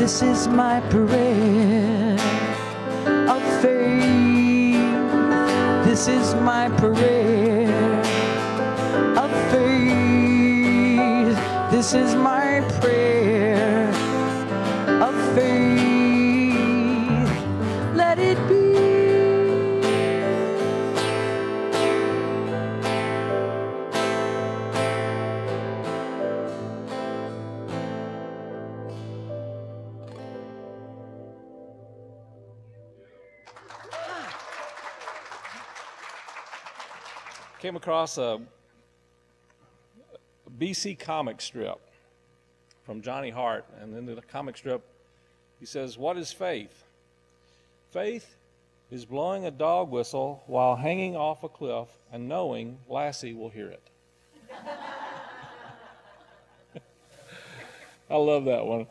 This is my prayer of faith. This is my prayer of faith. This is my prayer of faith. Let it be. Came across a BC comic strip from Johnny Hart, and in the comic strip he says, "What is faith? Faith is blowing a dog whistle while hanging off a cliff and knowing Lassie will hear it." I love that one.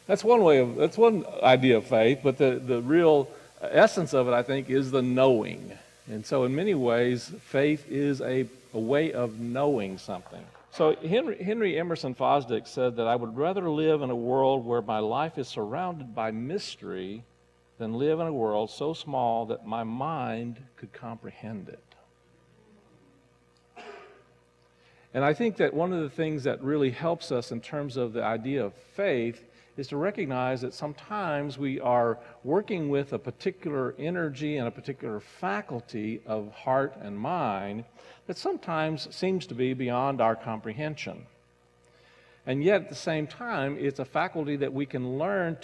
That's one idea of faith, but the real essence of it, I think, is the knowing. And so in many ways, faith is a way of knowing something. So Henry Emerson Fosdick said that I would rather live in a world where my life is surrounded by mystery than live in a world so small that my mind could comprehend it. And I think that one of the things that really helps us in terms of the idea of faith is to recognize that sometimes we are working with a particular energy and a particular faculty of heart and mind that sometimes seems to be beyond our comprehension. And yet at the same time, it's a faculty that we can learn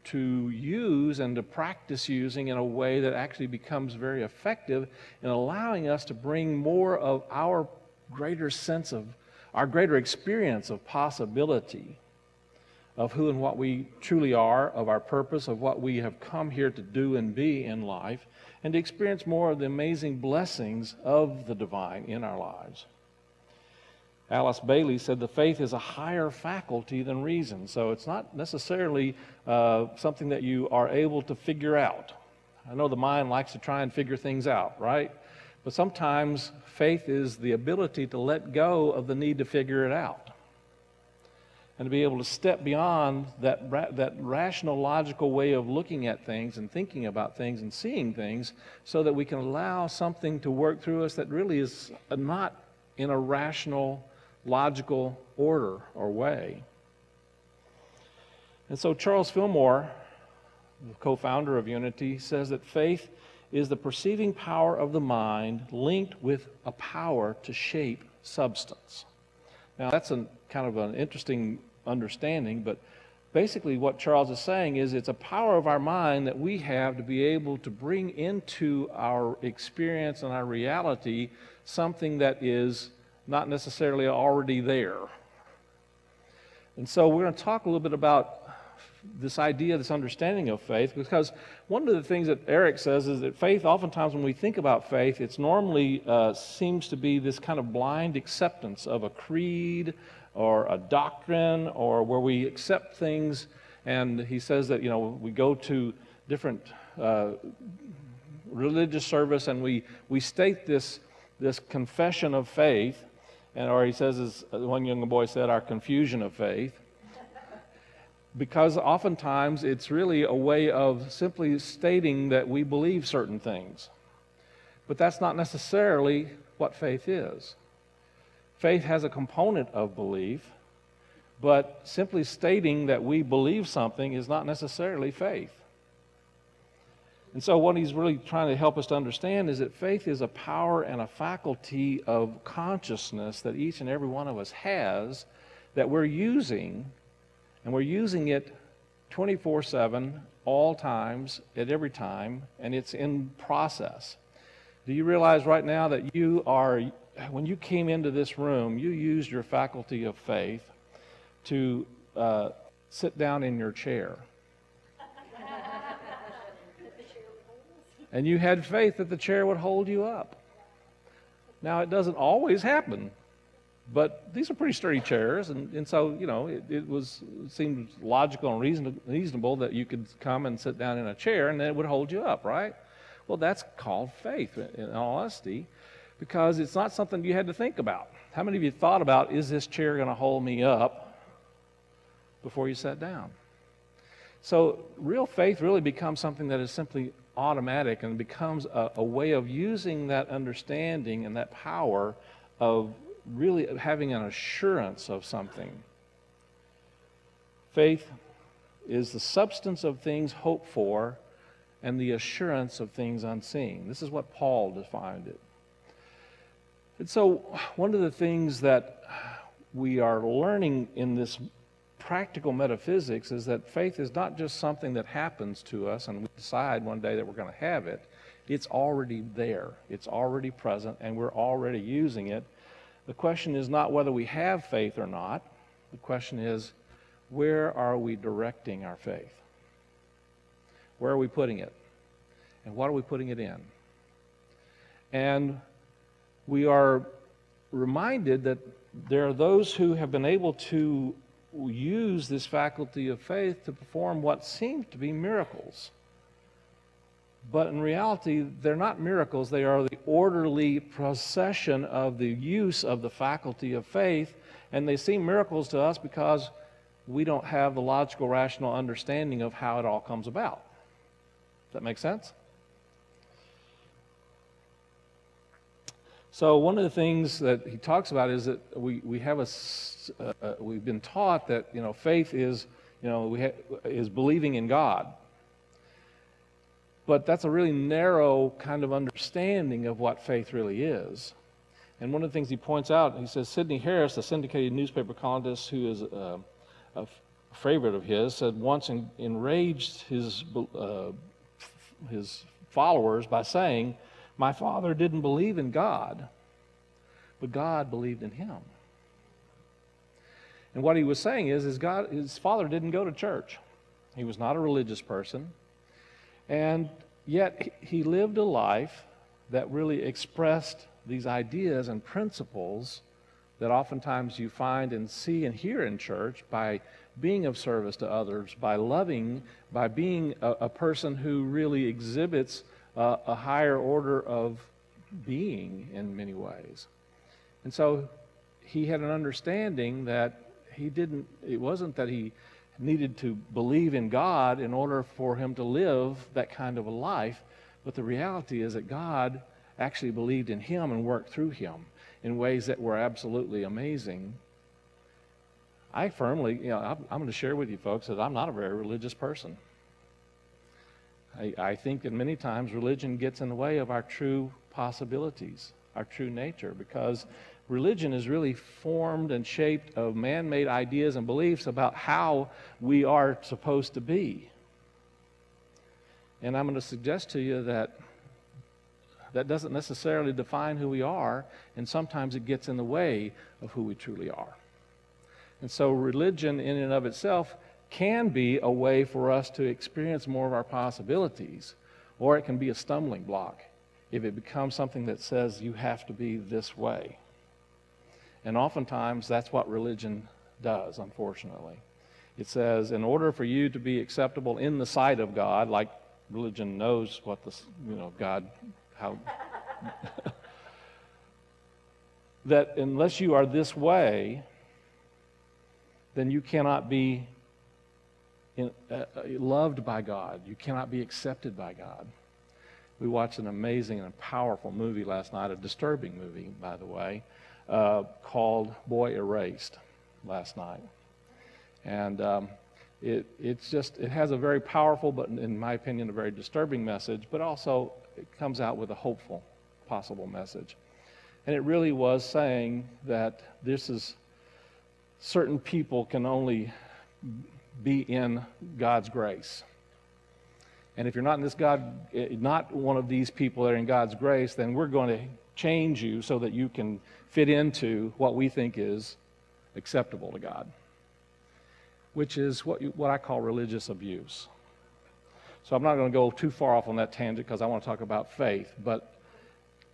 to use and to practice using in a way that actually becomes very effective in allowing us to bring more of our greater sense of, our greater experience of possibility, of who and what we truly are, of our purpose, of what we have come here to do and be in life, and to experience more of the amazing blessings of the divine in our lives. Alice Bailey said the faith is a higher faculty than reason, so it's not necessarily something that you are able to figure out. I know the mind likes to try and figure things out, right? But sometimes faith is the ability to let go of the need to figure it out, and to be able to step beyond that rational, logical way of looking at things and thinking about things and seeing things, so that we can allow something to work through us that really is not in a rational, logical order or way. And so Charles Fillmore, the co-founder of Unity, says that faith is the perceiving power of the mind linked with a power to shape substance. Now that's kind of an interesting understanding, but basically what Charles is saying is it's a power of our mind that we have to be able to bring into our experience and our reality something that is not necessarily already there. And so we're going to talk a little bit about this idea, this understanding of faith, because one of the things that Eric says is that faith, oftentimes when we think about faith, it's normally seems to be this kind of blind acceptance of a creed or a doctrine, or where we accept things. And he says that, you know, we go to different religious service and we state this confession of faith, and or he says, as one young boy said, our confusion of faith. Because oftentimes it's really a way of simply stating that we believe certain things. But that's not necessarily what faith is. Faith has a component of belief, but simply stating that we believe something is not necessarily faith. And so what he's really trying to help us to understand is that faith is a power and a faculty of consciousness that each and every one of us has, that we're using, and we're using it 24/7, all times, at every time, and it's in process. Do you realize right now that you are, when you came into this room, you used your faculty of faith to sit down in your chair? And you had faith that the chair would hold you up. Now, it doesn't always happen, but these are pretty sturdy chairs, and so, you know, it seemed logical and reasonable that you could come and sit down in a chair and then it would hold you up, right? Well, that's called faith, in all honesty, because it's not something you had to think about. How many of you thought about, is this chair going to hold me up, before you sat down? So real faith really becomes something that is simply automatic and becomes a way of using that understanding and that power of really having an assurance of something. Faith is the substance of things hoped for and the assurance of things unseen. This is what Paul defined it. And so one of the things that we are learning in this practical metaphysics is that faith is not just something that happens to us and we decide one day that we're going to have it. It's already there. It's already present, and we're already using it. The question is not whether we have faith or not. The question is, where are we directing our faith? Where are we putting it? And what are we putting it in? And we are reminded that there are those who have been able to use this faculty of faith to perform what seems to be miracles. But in reality, they're not miracles. They are the orderly procession of the use of the faculty of faith, and they seem miracles to us because we don't have the logical, rational understanding of how it all comes about. Does that make sense? So one of the things that he talks about is that we have we've been taught that faith is is believing in God, but that's a really narrow kind of understanding of what faith really is. And one of the things he points out, he says Sidney Harris, a syndicated newspaper columnist who is a favorite of his, said once enraged his followers by saying, "My father didn't believe in God, but God believed in him." And what he was saying is his father didn't go to church. He was not a religious person. And yet he lived a life that really expressed these ideas and principles that oftentimes you find and see and hear in church by being of service to others, by loving, by being a person who really exhibits a higher order of being in many ways. And so he had an understanding that it wasn't that he needed to believe in God in order for him to live that kind of a life, but the reality is that God actually believed in him and worked through him in ways that were absolutely amazing. I firmly, I'm going to share with you folks that I'm not a very religious person. I think that many times religion gets in the way of our true possibilities, our true nature, because religion is really formed and shaped of man-made ideas and beliefs about how we are supposed to be. And I'm going to suggest to you that that doesn't necessarily define who we are, and sometimes it gets in the way of who we truly are. And so religion in and of itself can be a way for us to experience more of our possibilities, or it can be a stumbling block if it becomes something that says you have to be this way. And oftentimes that's what religion does, unfortunately. It says in order for you to be acceptable in the sight of God, like religion knows what God, how that unless you are this way, then you cannot be loved by God. You cannot be accepted by God. We watched an amazing and powerful movie last night, a disturbing movie, by the way, called Boy Erased last night. And it has a very powerful, but in my opinion, a very disturbing message, but also it comes out with a hopeful possible message. And it really was saying that certain people can only be in God's grace. And if you're not not one of these people that are in God's grace, then we're going to change you so that you can fit into what we think is acceptable to God, which is what I call religious abuse. So I'm not going to go too far off on that tangent because I want to talk about faith, but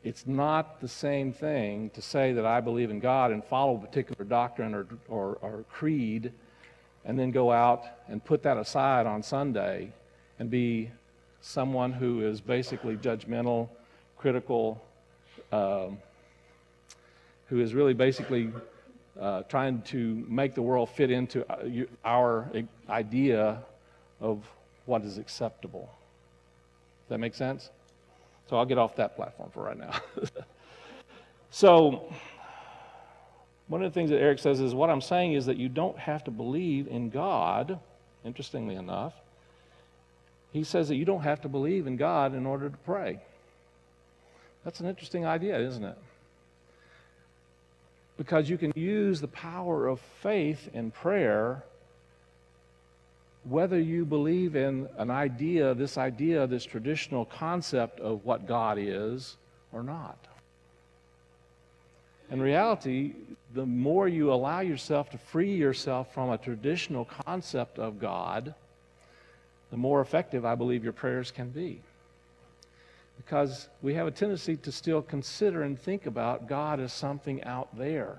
it's not the same thing to say that I believe in God and follow a particular doctrine or creed and then go out and put that aside on Sunday and be someone who is basically judgmental, critical, who is really basically trying to make the world fit into our idea of what is acceptable. Does that make sense? So I'll get off that platform for right now. So one of the things that Eric says is, what I'm saying is that you don't have to believe in God, interestingly enough. He says that you don't have to believe in God in order to pray. That's an interesting idea, isn't it? Because you can use the power of faith in prayer whether you believe in an idea, this traditional concept of what God is or not. In reality, the more you allow yourself to free yourself from a traditional concept of God, the more effective I believe your prayers can be. Because we have a tendency to still consider and think about God as something out there.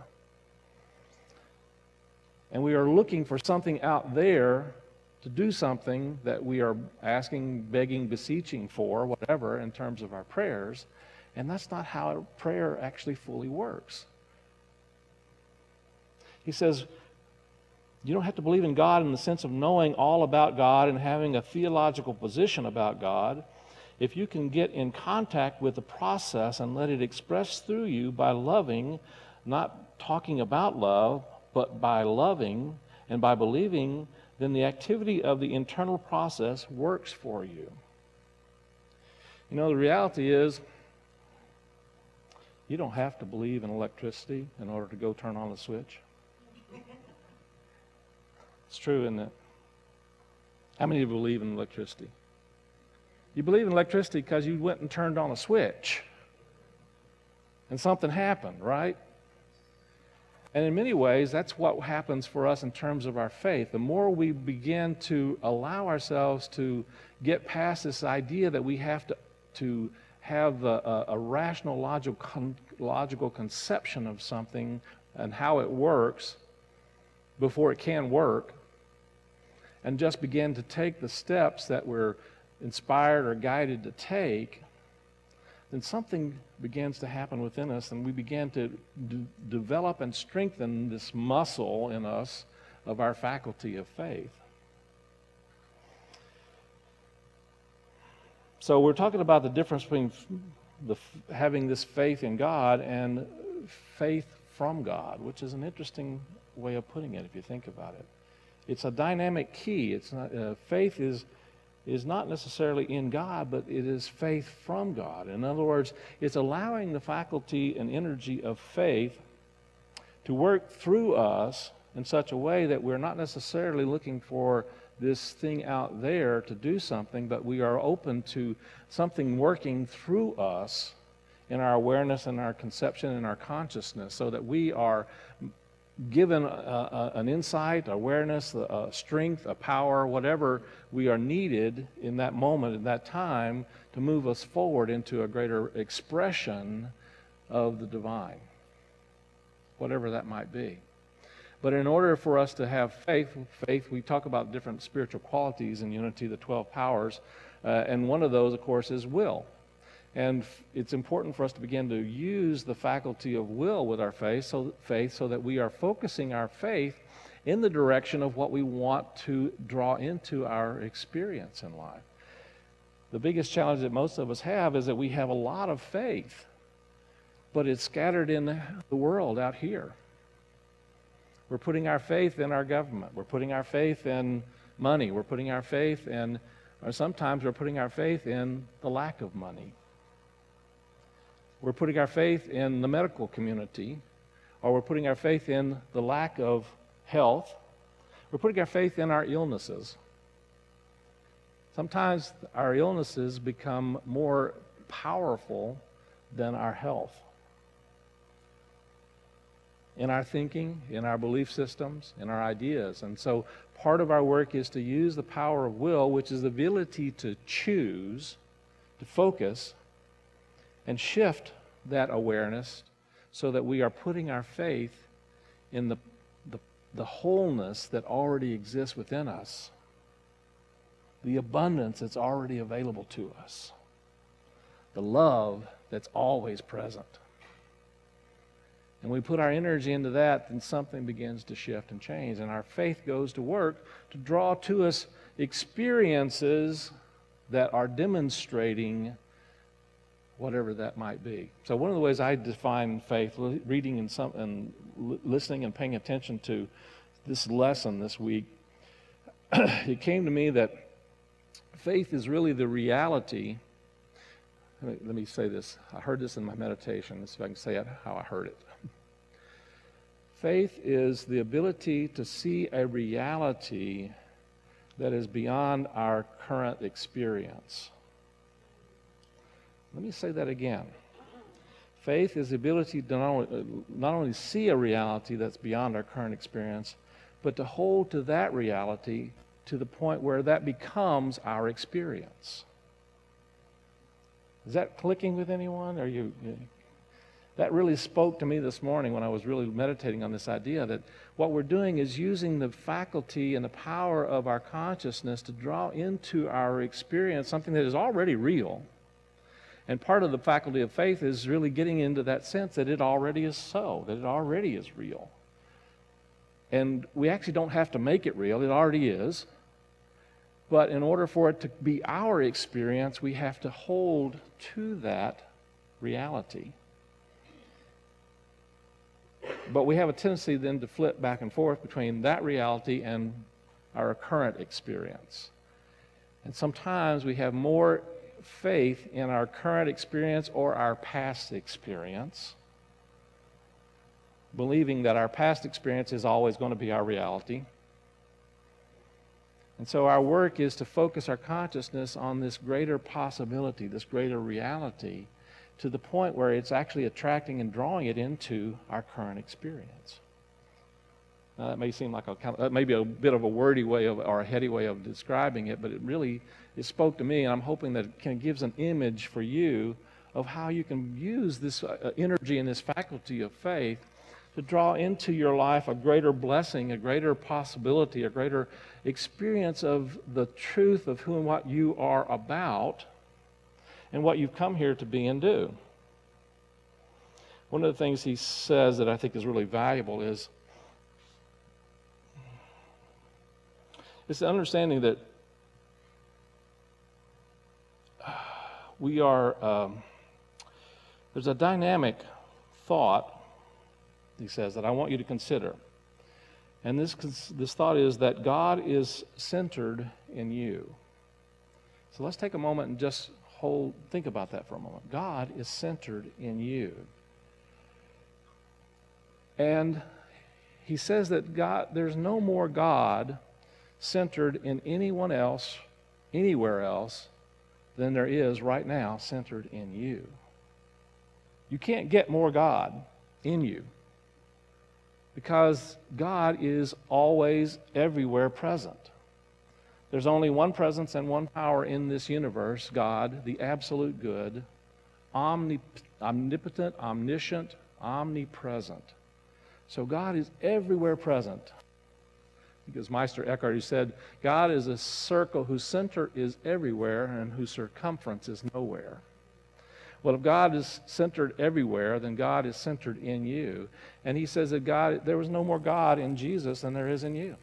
And we are looking for something out there to do something that we are asking, begging, beseeching for, whatever, in terms of our prayers. And that's not how prayer actually fully works. He says, you don't have to believe in God in the sense of knowing all about God and having a theological position about God. If you can get in contact with the process and let it express through you by loving, not talking about love, but by loving and by believing, then the activity of the internal process works for you. You know, the reality is, you don't have to believe in electricity in order to go turn on the switch. It's true, isn't it? How many of you believe in electricity? You believe in electricity because you went and turned on a switch and something happened, right? And in many ways, that's what happens for us in terms of our faith. The more we begin to allow ourselves to get past this idea that we have to have a rational, logical conception of something and how it works before it can work, and just begin to take the steps that we're inspired or guided to take, then something begins to happen within us, and we begin to develop and strengthen this muscle in us of our faculty of faith. So we're talking about the difference between having this faith in God and faith from God, which is an interesting way of putting it if you think about it. It's a dynamic key. It's not, faith is not necessarily in God, but it is faith from God. In other words, it's allowing the faculty and energy of faith to work through us in such a way that we're not necessarily looking for this thing out there to do something, but we are open to something working through us in our awareness and our conception and our consciousness, so that we are given an insight, awareness, a strength, a power, whatever we are needed in that moment, in that time, to move us forward into a greater expression of the divine, whatever that might be. But in order for us to have faith, we talk about different spiritual qualities in Unity, the 12 powers, and one of those, of course, is will. And it's important for us to begin to use the faculty of will with our faith so that we are focusing our faith in the direction of what we want to draw into our experience in life. The biggest challenge that most of us have is that we have a lot of faith, but it's scattered in the world out here. We're putting our faith in our government. We're putting our faith in money. We're putting our faith in, or sometimes we're putting our faith in the lack of money. We're putting our faith in the medical community, or we're putting our faith in the lack of health. We're putting our faith in our illnesses. Sometimes our illnesses become more powerful than our health. In our thinking, in our belief systems, in our ideas. And so part of our work is to use the power of will, which is the ability to choose, to focus, and shift that awareness so that we are putting our faith in the wholeness that already exists within us, the abundance that's already available to us, the love that's always present. and we put our energy into that, then something begins to shift and change. And our faith goes to work to draw to us experiences that are demonstrating whatever that might be. So one of the ways I define faith, reading and listening and paying attention to this lesson this week, it came to me that faith is really the reality. Let me say this. I heard this in my meditation. Let's see if I can say it how I heard it. Faith is the ability to see a reality that is beyond our current experience. Let me say that again. Faith is the ability to not only see a reality that's beyond our current experience, but to hold to that reality to the point where that becomes our experience. Is that clicking with anyone? That really spoke to me this morning when I was really meditating on this idea that what we're doing is using the faculty and the power of our consciousness to draw into our experience something that is already real. And part of the faculty of faith is really getting into that sense that it already is so, that it already is real. And we actually don't have to make it real, it already is. But in order for it to be our experience, we have to hold to that reality. But we have a tendency then to flip back and forth between that reality and our current experience. And sometimes we have more faith in our current experience or our past experience, believing that our past experience is always going to be our reality. And so our work is to focus our consciousness on this greater possibility, this greater reality, to the point where it's actually attracting and drawing it into our current experience. Now that may seem like that may be a bit of a wordy way or a heady way of describing it, but it spoke to me, and I'm hoping that it kind of gives an image for you of how you can use this energy and this faculty of faith to draw into your life a greater blessing, a greater possibility, a greater experience of the truth of who and what you are about and what you've come here to be and do. One of the things he says that I think is really valuable is it's the understanding that we are, there's a dynamic thought, he says, that I want you to consider. And this thought is that God is centered in you. So let's take a moment and just think about that for a moment. God is centered in you. And he says that there's no more God centered in anyone else, anywhere else, than there is right now centered in you. You can't get more God in you because God is always everywhere present. There's only one presence and one power in this universe, God, the absolute good, omnipotent, omniscient, omnipresent. So God is everywhere present. Because Meister Eckhart, who said, God is a circle whose center is everywhere and whose circumference is nowhere. Well, if God is centered everywhere, then God is centered in you. And he says that there was no more God in Jesus than there is in you.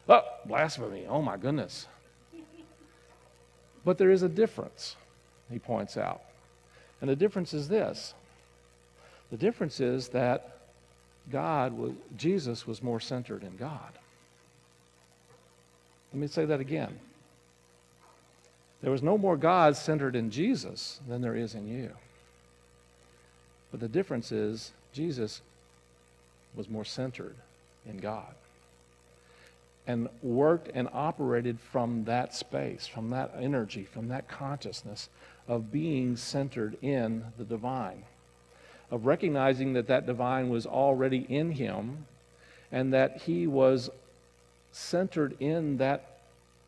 Oh, blasphemy. Oh, my goodness. But there is a difference, he points out. And the difference is this. The difference is that Jesus was more centered in God. Let me say that again. There was no more God centered in Jesus than there is in you. But the difference is Jesus was more centered in God and worked and operated from that space, from that energy, from that consciousness of being centered in the divine, of recognizing that that divine was already in him and that he was centered in that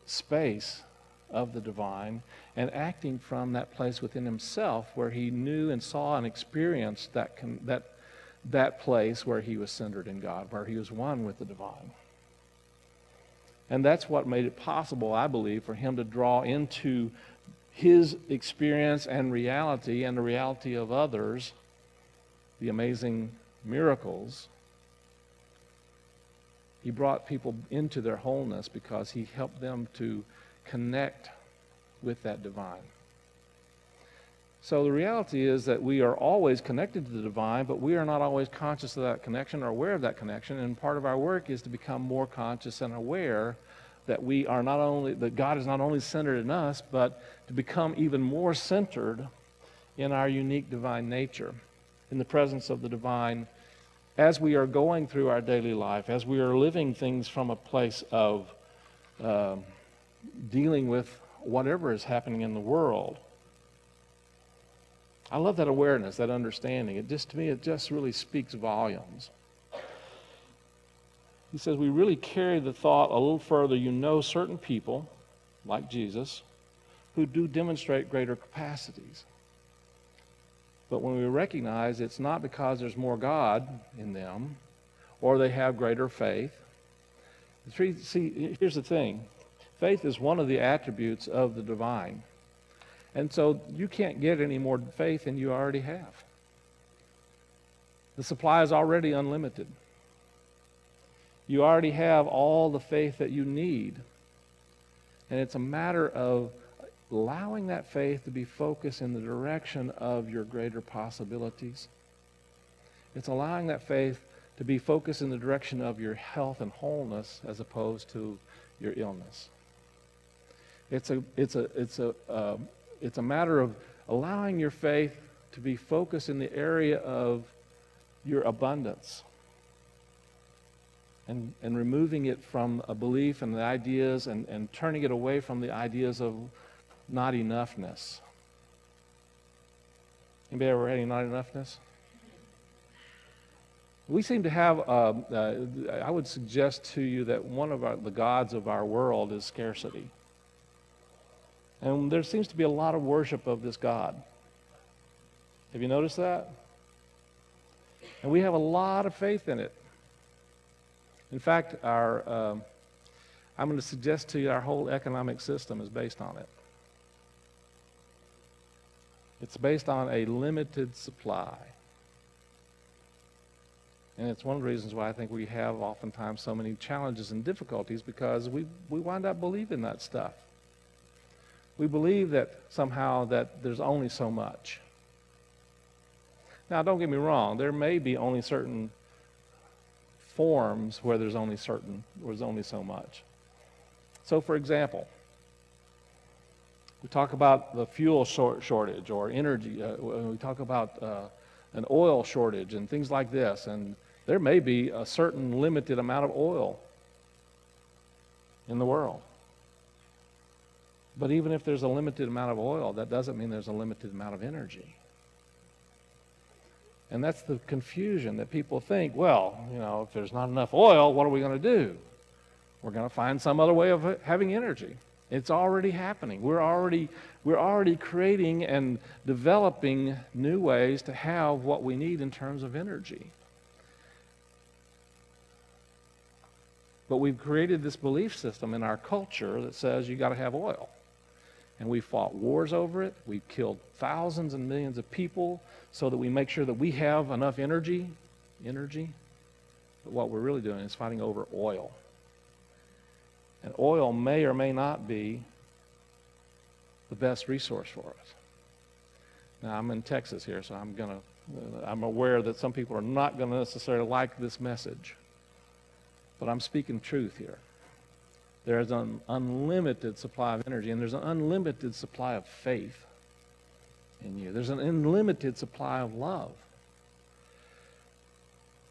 space of the divine and acting from that place within himself where he knew and saw and experienced that place where he was centered in God, where he was one with the divine. And that's what made it possible, I believe, for him to draw into his experience and reality and the reality of others the amazing miracles, he brought people into their wholeness because he helped them to connect with that divine. So the reality is that we are always connected to the divine, but we are not always conscious of that connection or aware of that connection. And part of our work is to become more conscious and aware that we are not only, that God is not only centered in us, but to become even more centered in our unique divine nature, in the presence of the divine, as we are going through our daily life, as we are living things from a place of dealing with whatever is happening in the world. I love that awareness, that understanding. To me, it just really speaks volumes. He says, we really carry the thought a little further. You know certain people, like Jesus, who do demonstrate greater capacities. But when we recognize it's not because there's more God in them, or they have greater faith. See, here's the thing. Faith is one of the attributes of the divine. And so you can't get any more faith than you already have. The supply is already unlimited. You already have all the faith that you need. And it's a matter of allowing that faith to be focused in the direction of your greater possibilities. It's allowing that faith to be focused in the direction of your health and wholeness as opposed to your illness. It's a matter of allowing your faith to be focused in the area of your abundance and removing it from a belief and the ideas and turning it away from the ideas of not enoughness. Anybody ever had any not enoughness? We seem to have, I would suggest to you that one of the gods of our world is scarcity. And there seems to be a lot of worship of this God. Have you noticed that? And we have a lot of faith in it. In fact, I'm going to suggest to you our whole economic system is based on it. It's based on a limited supply. And it's one of the reasons why I think we have oftentimes so many challenges and difficulties, because we wind up believing that stuff. We believe that somehow that there's only so much. Now, don't get me wrong. There may be only certain forms where there's only so much. So, for example, we talk about the fuel shortage or energy. We talk about an oil shortage and things like this. And there may be a certain limited amount of oil in the world. But even if there's a limited amount of oil, that doesn't mean there's a limited amount of energy. And that's the confusion that people think, well, if there's not enough oil, what are we going to do? We're going to find some other way of having energy. It's already happening. We're already creating and developing new ways to have what we need in terms of energy. But we've created this belief system in our culture that says you got to have oil. And we fought wars over it. We've killed thousands and millions of people so that we make sure that we have enough energy. But what we're really doing is fighting over oil. And oil may or may not be the best resource for us. Now, I'm in Texas here, so I'm aware that some people are not going to necessarily like this message. But I'm speaking truth here. There's an unlimited supply of energy, and there's an unlimited supply of faith in you. There's an unlimited supply of love.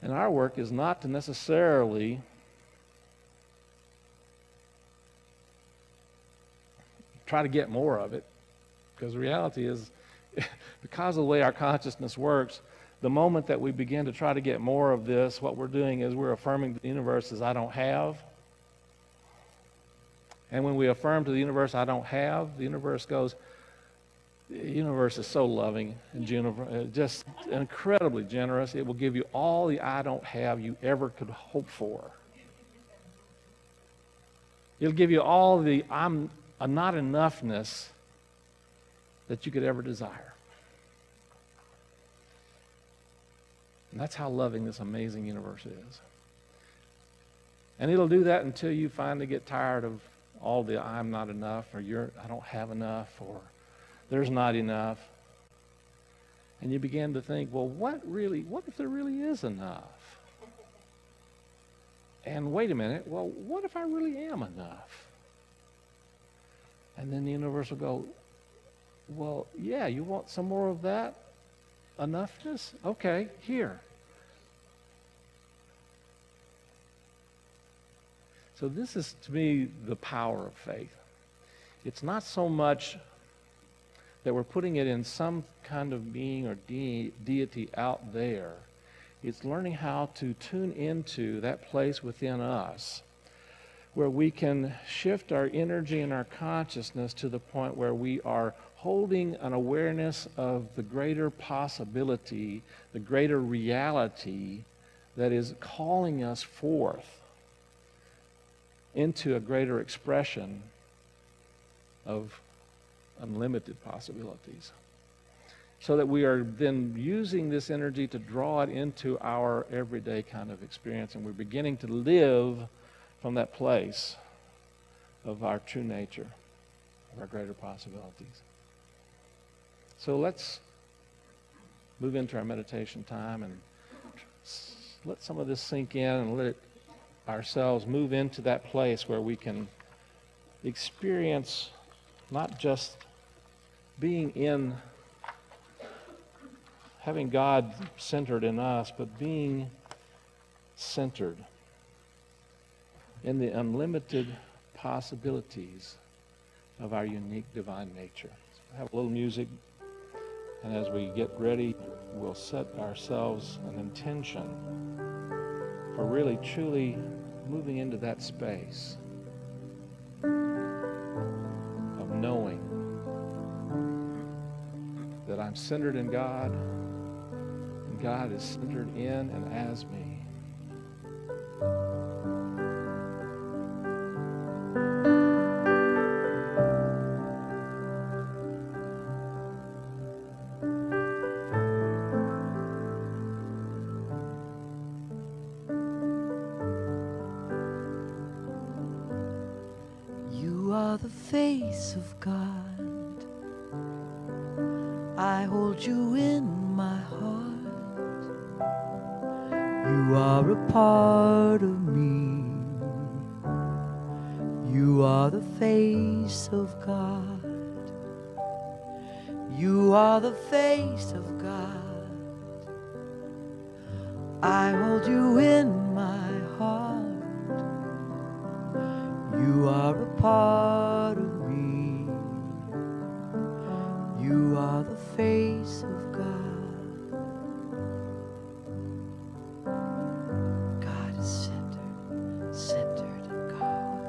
And our work is not to necessarily try to get more of it, because the reality is, because of the way our consciousness works, the moment that we begin to try to get more of this, what we're doing is we're affirming to the universe as I don't have. And when we affirm to the universe I don't have, the universe goes, the universe is so loving and just incredibly generous. It will give you all the I don't have you ever could hope for. It'll give you all the I'm a not enoughness that you could ever desire. And that's how loving this amazing universe is. And it'll do that until you finally get tired of all the I'm not enough, or I don't have enough, or there's not enough. And you begin to think, well, what if there really is enough? And wait a minute, well, what if I really am enough? And then the universe will go, well, yeah, you want some more of that enoughness? Okay, here. So this is, to me, the power of faith. It's not so much that we're putting it in some kind of being or deity out there. It's learning how to tune into that place within us where we can shift our energy and our consciousness to the point where we are holding an awareness of the greater possibility, the greater reality that is calling us forth into a greater expression of unlimited possibilities. So that we are then using this energy to draw it into our everyday kind of experience, and we're beginning to live from that place of our true nature, of our greater possibilities. So let's move into our meditation time and let some of this sink in and let ourselves move into that place where we can experience not just being in having God centered in us, but being centered in the unlimited possibilities of our unique divine nature. So have a little music, and as we get ready, we'll set ourselves an intention for really truly moving into that space of knowing that I'm centered in God, and God is centered in and as me. You are the face of God. I hold you in my heart. You are a part of me. You are the face of God. You are the face of God. I hold you in my heart. You are a part of me. You are the face of God. God is centered in God.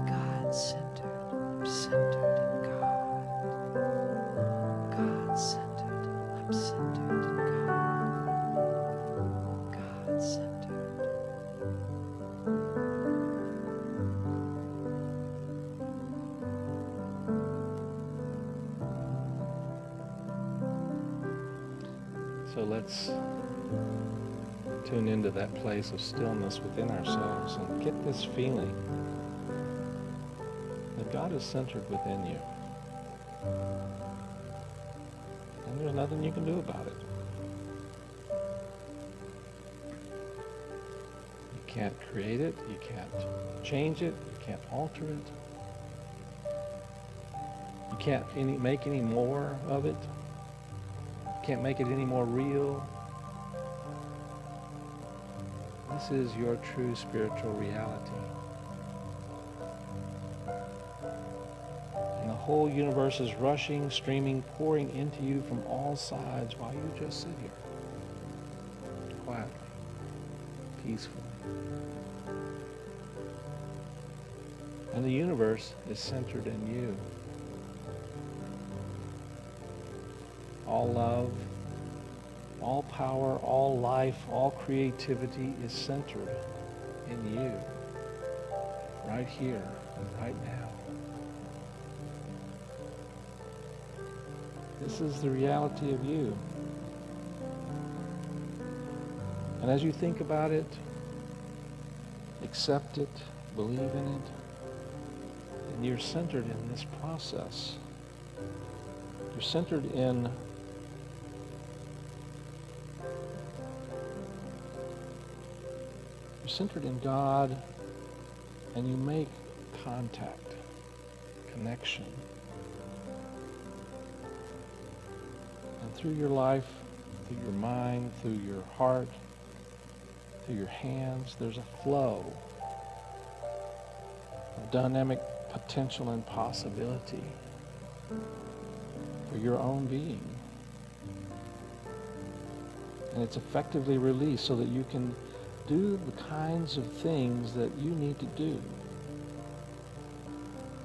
God centered, I'm centered in God. God centered, I'm centered in God. God centered. So let's tune into that place of stillness within ourselves and get this feeling that God is centered within you. And there's nothing you can do about it. You can't create it, you can't change it, you can't alter it. You can't make any more of it. Can't make it any more real. This is your true spiritual reality. And the whole universe is rushing, streaming, pouring into you from all sides while you just sit here, quietly, peacefully. And the universe is centered in you. All love, all power, all life, all creativity is centered in you, right here, right now. This is the reality of you. And as you think about it, accept it, believe in it, and you're centered in this process. You're centered in God, and you make contact, connection. And through your life, through your mind, through your heart, through your hands, there's a flow of dynamic potential and possibility for your own being. And it's effectively released so that you can do the kinds of things that you need to do.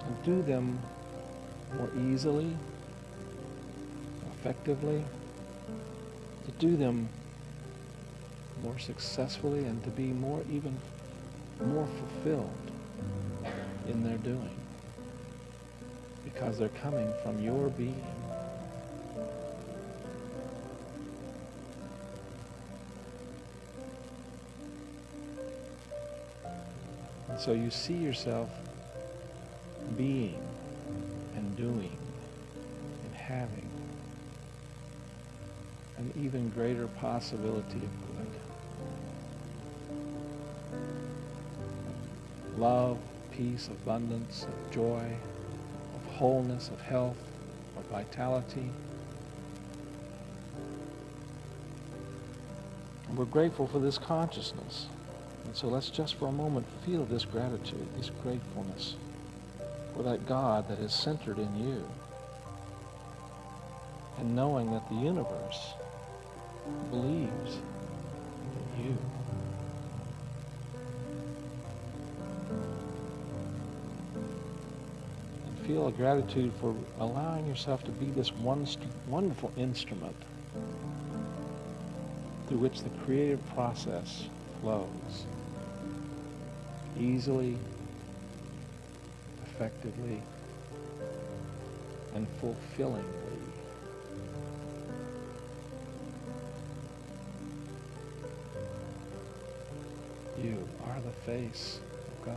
And do them more easily, effectively, to do them more successfully, and to be even more fulfilled in their doing, because they're coming from your being. And so you see yourself being and doing and having an even greater possibility of good. Love, peace, abundance, of joy, of wholeness, of health, of vitality. And we're grateful for this consciousness. And so let's just for a moment feel this gratitude, this gratefulness for that God that is centered in you. And knowing that the universe believes in you. And feel a gratitude for allowing yourself to be this wonderful instrument through which the creative process flows easily, effectively, and fulfillingly. You are the face of God.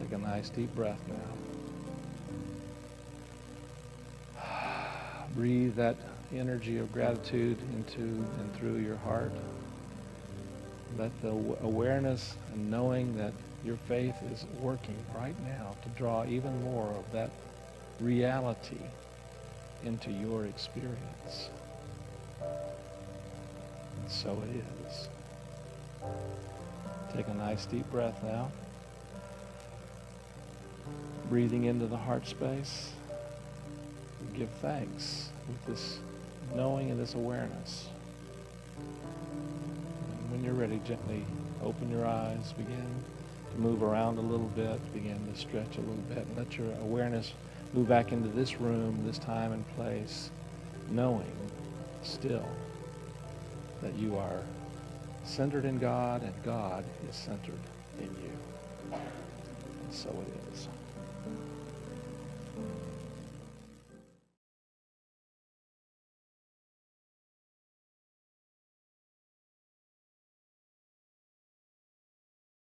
Take a nice deep breath now. Breathe that energy of gratitude into and through your heart. Let the awareness and knowing that your faith is working right now to draw even more of that reality into your experience. And so it is. Take a nice deep breath now. Breathing into the heart space. Give thanks with this knowing and this awareness. And when you're ready, gently open your eyes, begin to move around a little bit, begin to stretch a little bit, and let your awareness move back into this room, this time and place, knowing still that you are centered in God and God is centered in you. And so it is.